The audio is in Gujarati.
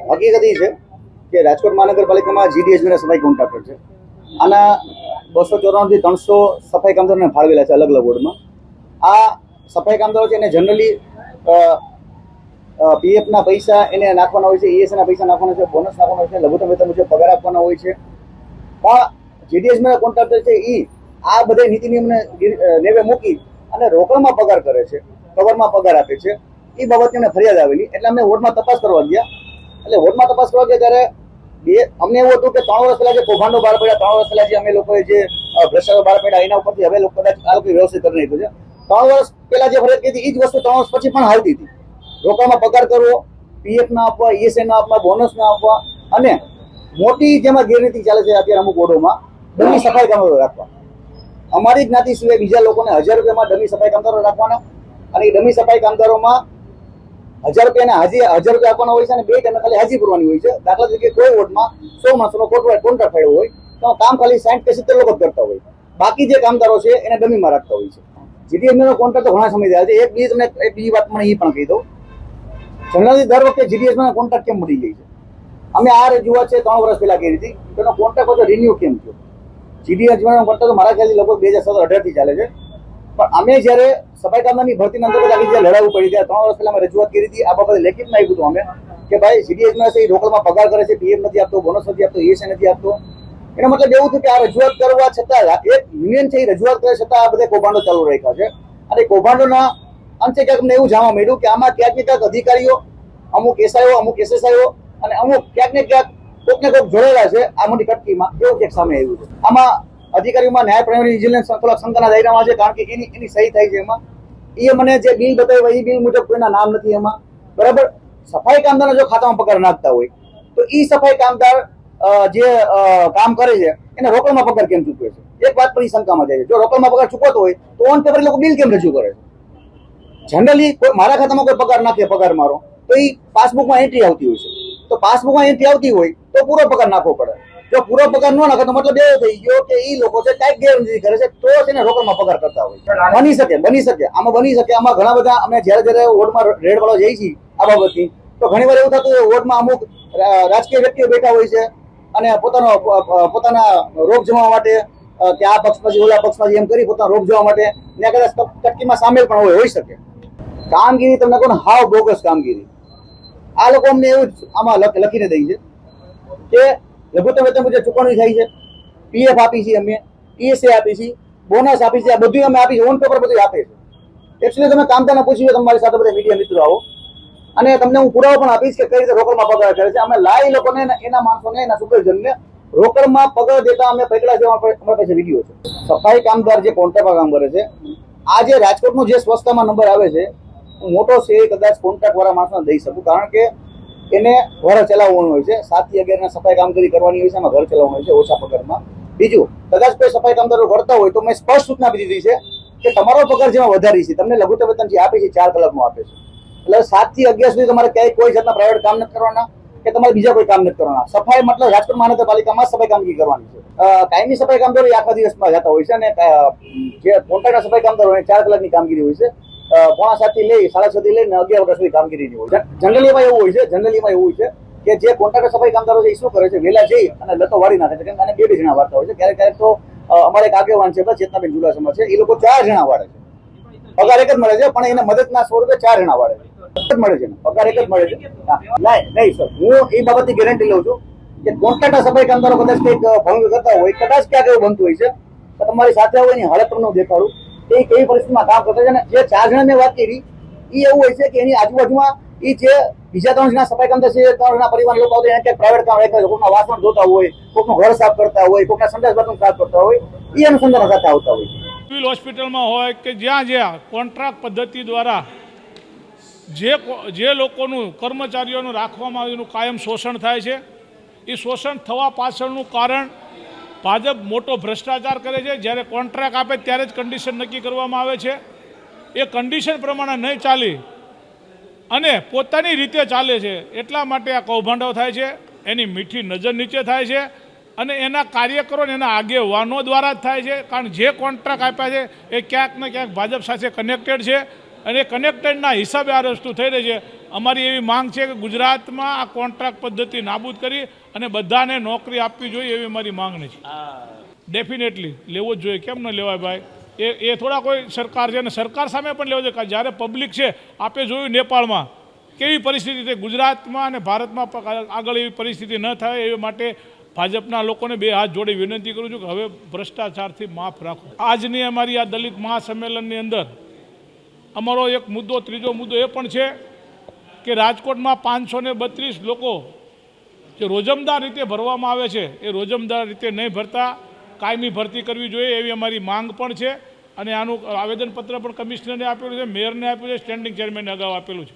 હકીકત એ છે કે રાજકોટ મહાનગરપાલિકામાં જીડીએચબીના સફાઈ કોન્ટ્રાક્ટર છે. આના 294 થી 300 સફાઈ કામદારોને ફાળવેલા છે અલગ અલગ વોર્ડમાં. આ સફાઈ કામદારો છે એને જનરલી પીએફના પૈસા એને નાખવાના હોય છે, ઈએસના પૈસા નાખવાના છે, બોનસ નાખવાના હોય છે, લઘુત્તમ વેતન મુજબ પગાર આપવાના હોય છે. પણ જીડીએચબીના કોન્ટ્રાક્ટર છે એ આ બધા નીતિ નિયમને નેવે મૂકી અને રોકડમાં પગાર કરે છે, કવરમાં પગાર આપે છે. એ બાબતની અમને ફરિયાદ આવેલી એટલે અમે વોર્ડમાં તપાસ કરવા ગયા. એટલે વોર્ડમાં તપાસ કરવા ગયા ત્યારે અમને એવું હતું કે 3 વર્ષ પહેલા જે કૌભાંડો બહાર પડ્યા, 3 વર્ષ પહેલા જે અમે લોકોએ જે ભ્રષ્ટાચાર બહાર પડ્યા એના ઉપરથી હવે લોકો કદાચ આ લોકો વ્યવસ્થિત કરી નાખ્યું છે. 3 વર્ષ પહેલા જે ફરિયાદ કરી એ જ વસ્તુ 3 વર્ષ પછી પણ હાલતી હતી. રોકડમાં પગાર કરવો, પીએફ ના આપવા, ઈએસએ ના આપવા, બોનસ ના આપવા અને મોટી જેમાં ગેરરીતિ ચાલે છે અત્યારે અમુક વોર્ડોમાં ડમી સફાઈ કામદારો રાખવા. અમારી જ્ઞાતિ સિવાય બીજા લોકોને 1000 રૂપિયામાં ડમી સફાઈ કામદારો રાખવાના અને એ ડમી સફાઈ કામદારોમાં 1000 રૂપિયાના 1000 રૂપિયા આપવાના હોય છે અને 2 ટાઈમે ખાલી હાજી પૂરવાની હોય છે. દાખલા તરીકે કોઈ વોર્ડમાં 100 માણસોનો કોન્ટ્રાક્ટ થયો હોય તો કામ ખાલી 60 કે 70 લોકો જ કરતા હોય, બાકી જે કામદારો છે એને ડમીમાં રાખતા હોય છે. જીડીએસનો કોન્ટ્રાક્ટ તો ઘણા સમય થયા છે. એક બીજી વાત મને એ પણ કહી દઉં, જનરલી દર વખતે જીડીએસનો કોન્ટ્રાક્ટ કેમ મળી જાય છે? અમે આ રજૂઆત છે 3 વર્ષ પહેલા કરી હતી, તેનો કોન્ટ્રાક્ટ બધો રિન્યુ કેમ થયો? જીડીએસનો કોન્ટ્રાક્ટ તો મારા ખ્યાલથી લગભગ 2017-18 થી ચાલે છે. પણ અમે જ્યારે સફાઈ કામદારની ભરતીના અંતર્ગત આખી જે લડાઈ પડી ત્યારે 3 વર્ષ પહેલા અમે રજૂઆત કરી હતી. આ બાબતે લેખિતમાં આપ્યું હતું અમે કે ભાઈ જીડીએસમાં છે એ રોકડમાં પગાર કરે છે, પીએફ નથી આપતો, બોનસ નથી આપતો, ઈએસએ નથી આપતો. એનો મતલબ એવું થયું કે આ રજૂઆત કરવા છતાં એક યુનિયન છે એ રજૂઆત કરે છતાં આ બધા કૌભાંડો ચાલુ રાખ્યા છે. અને કૌભાંડોના અંતે ક્યાંક અમને એવું જાણવા મળ્યું કે આમાં ક્યાંક ને ક્યાંક અધિકારીઓ, અમુક એસઆઈઓ, અમુક એસએસઆઈઓ અને અમુક ક્યાંક ને ક્યાંક કોઈક ને કોઈક જોડેલા છે આ મોટી કટકીમાં, એવું ક્યાંક સામે આવ્યું છે. આમાં અધિકારીઓમાં ન્યાય પ્રણાલી વિજિલન્સ થોડાક શંકાના દાયરામાં છે, કારણ કે એની સહી થાય છે એમાં. એ મને જે બિલ બતાવ્યું એ બિલ મુજબ કોઈના નામ નથી એમાં, બરાબર. સફાઈ કામદારનો જો ખાતામાં પગાર નાખતા હોય તો એ સફાઈ કામદાર જે કામ કરે છે એને રોકડમાં પગાર કેમ ચૂકવે છે? એક વાત પણ શંકામાં જાય છે. જો રોકડમાં પગાર ચૂકવતો હોય તો ઓન પેપર લોકો બિલ કેમ રજૂ કરે છે? જનરલી મારા ખાતામાં કોઈ પગાર નાખે, પગાર મારો, તો એ પાસબુકમાં એન્ટ્રી આવતી હોય છે. તો પાસબુકમાં એન્ટ્રી આવતી હોય તો પૂરો પગાર નાખવો પડે. જો પૂરો પગાર ન નાખે તો મતલબ એવો થઈ ગયો કે એ લોકો છે કાંઈક ગેરરીતિ કરે છે, તો તેને રોકડમાં પગાર કરતા હોય. બની શકે આમાં ઘણા બધા અમે જ્યારે વોર્ડમાં રેડ વાળો જઈએ છીએ આ બાબતની, તો ઘણી વાર એવું થતું હોય વોર્ડમાં અમુક રાજકીય વ્યક્તિઓ બેઠા હોય છે અને પોતાના રોગ જમવા માટે કે આ પક્ષ પછી ઓલા પક્ષ પછી એમ કરી પોતાનો રોગ જવા માટે ત્યાં કદાચ કટકીમાં સામેલ પણ હોઈ શકે. કામગીરી તમને કહો ને હાવ બોગસ કામગીરી. આ લોકો અમને એવું આમાં લખીને દઈ છે કે લઘુત્તમ વેતન મુજબ ચૂકવણી થાય છે, પીએફ આપી છે, અમે ઈએસએ આપી છે, બોનસ આપી છે, આ બધું અમે આપી છે, ઓન પેપર બધું આપે છે. એકચ્યુઅલી તમે કામદારને પૂછ્યું, તમારી સાથે બધા મીડિયા મિત્રો આવો અને તમને હું પુરાવો પણ આપીશ કે કઈ રીતે રોકડમાં પગાર કરે છે. અમે લાઈ લોકોને, એના માણસોને, એના સુપરવિઝનને રોકડમાં પગાર દેતા અમે પકડા છે. અમારી પાસે વિડીયો છે. સફાઈ કામદાર જે કોન્ટ્રાક્ટમાં કામ કરે છે, આ જે રાજકોટનો જે સ્વચ્છતામાં નંબર આવે છે, હું મોટો છે કદાચ કોન્ટ્રાક્ટ વાળા માણસોને દઈ શકું, કારણ કે એને ઘર ચલાવવાનું હોય છે. 7 થી 11 સફાઈ કામગીરી કરવાની હોય છે, એમાં ઘર ચલાવવાનું હોય છે ઓછા પગારમાં. બીજું, કદાચ કોઈ સફાઈ કામદારો કરતા હોય તો મેં સ્પષ્ટ સૂચના આપી દીધી છે કે તમારો પગાર જેમાં વધારી છે, તમને લઘુત્તમ વેતન જે આપે છે 4 કલાકનું આપે છે. એટલે 7 થી 11 સુધી તમારે ક્યાંય કોઈ જાતના પ્રાઇવેટ કામ નથી કરવાના કે તમારે બીજા કોઈ કામ નથી કરવાના. સફાઈ મતલબ રાજકોટ મહાનગરપાલિકામાં સફાઈ કામગીરી કરવાની છે. કાયમી સફાઈ કામદારો આખા દિવસમાં જતા હોય છે અને જે કોન્ટ્રાક્ટના સફાઈ કામદારો 4 કલાકની કામગીરી હોય છે. 5:30 થી લઈ 6:30 થી લઈને 11 વાગ્યા સુધી કામગીરી હોય છે. જનરલીમાં એવું હોય છે કે જે કોન્ટ્રાક્ટર સફાઈ કામદારો છે એ શું કરે છે, વહેલા જઈ અને લતો વાળી નાખે છે. કેમ કે 2 જણા વાળતા હોય છે. ક્યારેક તો અમારે એક આગેવાન છે ચેતનાબેન જુલાસમા છે, એ લોકો 4 જણા વાળે છે. પગાર એક જ મળે છે, પણ એને મદદના સ્વરૂપે 4 જણા વાળે છે. મળે છે પગાર એક જ મળે છે. નહીં સર, હું એ બાબતની ગેરંટી લઉં છું કે કોન્ટ્રાક્ટર સફાઈ કામદારો કદાચ કંઈક ભંગ કરતા હોય, કદાચ ક્યાંક એવું બનતું હોય છે, તો તમારી સાથે હોય એની હાલત તમને દેખાડું એ કેવી પરિસ્થિતિમાં કામ કરતા છે. અને જે 4 જણા મેં વાત કરી એ એવું હોય છે કે એની આજુબાજુમાં એ જે બીજા 3 જણા સફાઈ કામદાર છે, 3 જણા પરિવાર લોકો આવતા એને ક્યાંક પ્રાઇવેટ કામ રાખ્યા છે, કોઈકના વાસણ ધોતા હોય, કોઈકનું ઘર સાફ કરતા હોય, કોઈકના સંડાસ બાથરૂમ સાફ કરતા હોય, એ અનુસંધાન સાથે આવતા હોય છે. સિવિલ હોસ્પિટલમાં હોય કે જ્યાં કોન્ટ્રાક્ટ પદ્ધતિ દ્વારા જે લોકોનું કર્મચારીઓનું રાખવામાં આવેલું કાયમ શોષણ થાય છે, એ શોષણ થવા પાછળનું કારણ ભાજપ મોટો ભ્રષ્ટાચાર કરે છે. જ્યારે કોન્ટ્રાક્ટ આપે ત્યારે જ કન્ડિશન નક્કી કરવામાં આવે છે. એ કન્ડિશન પ્રમાણે નહીં ચાલી અને પોતાની રીતે ચાલે છે, એટલા માટે આ કૌભાંડો થાય છે. એની મીઠી નજર નીચે થાય છે અને એના કાર્યકરો અને એના આગેવાનો દ્વારા જ થાય છે. કારણ જે કોન્ટ્રાક્ટ આપ્યા છે એ ક્યાંક ને ક્યાંક ભાજપ સાથે કનેક્ટેડ છે અને કનેક્ટેડના હિસાબે આ વસ્તુ થઈ રહી છે. અમારી એવી માંગ છે કે ગુજરાતમાં આ કોન્ટ્રાક્ટ પદ્ધતિ નાબૂદ કરી અને બધાને નોકરી આપવી જોઈએ એવી અમારી માંગણી છે. ડેફિનેટલી લેવો જ જોઈએ, કેમ ન લેવાય ભાઈ? એ થોડા કોઈ સરકાર છે, અને સરકાર સામે પણ લેવો જોઈએ. જ્યારે પબ્લિક છે, આપે જોયું નેપાળમાં કેવી પરિસ્થિતિ છે. ગુજરાતમાં અને ભારતમાં આગળ એવી પરિસ્થિતિ ન થાય એ માટે ભાજપના લોકોને બે હાથ જોડી વિનંતી કરું છું કે હવે ભ્રષ્ટાચારથી માફ રાખો. આજની અમારી આ દલિત મહાસંમેલનની અંદર અમારો એક મુદ્દો, ત્રીજો મુદ્દો એ પણ છે કે રાજકોટમાં 532 લોકો જે રોજમદાર રીતે ભરવામાં આવે છે એ રોજમદાર રીતે નહીં ભરતા કાયમી ભરતી કરવી જોઈએ એવી અમારી માંગ પણ છે. અને આનું આવેદનપત્ર પણ કમિશનરને આપેલું છે, મેયરને આપ્યું છે, સ્ટેન્ડિંગ ચેરમેનને અગાઉ આપેલું છે.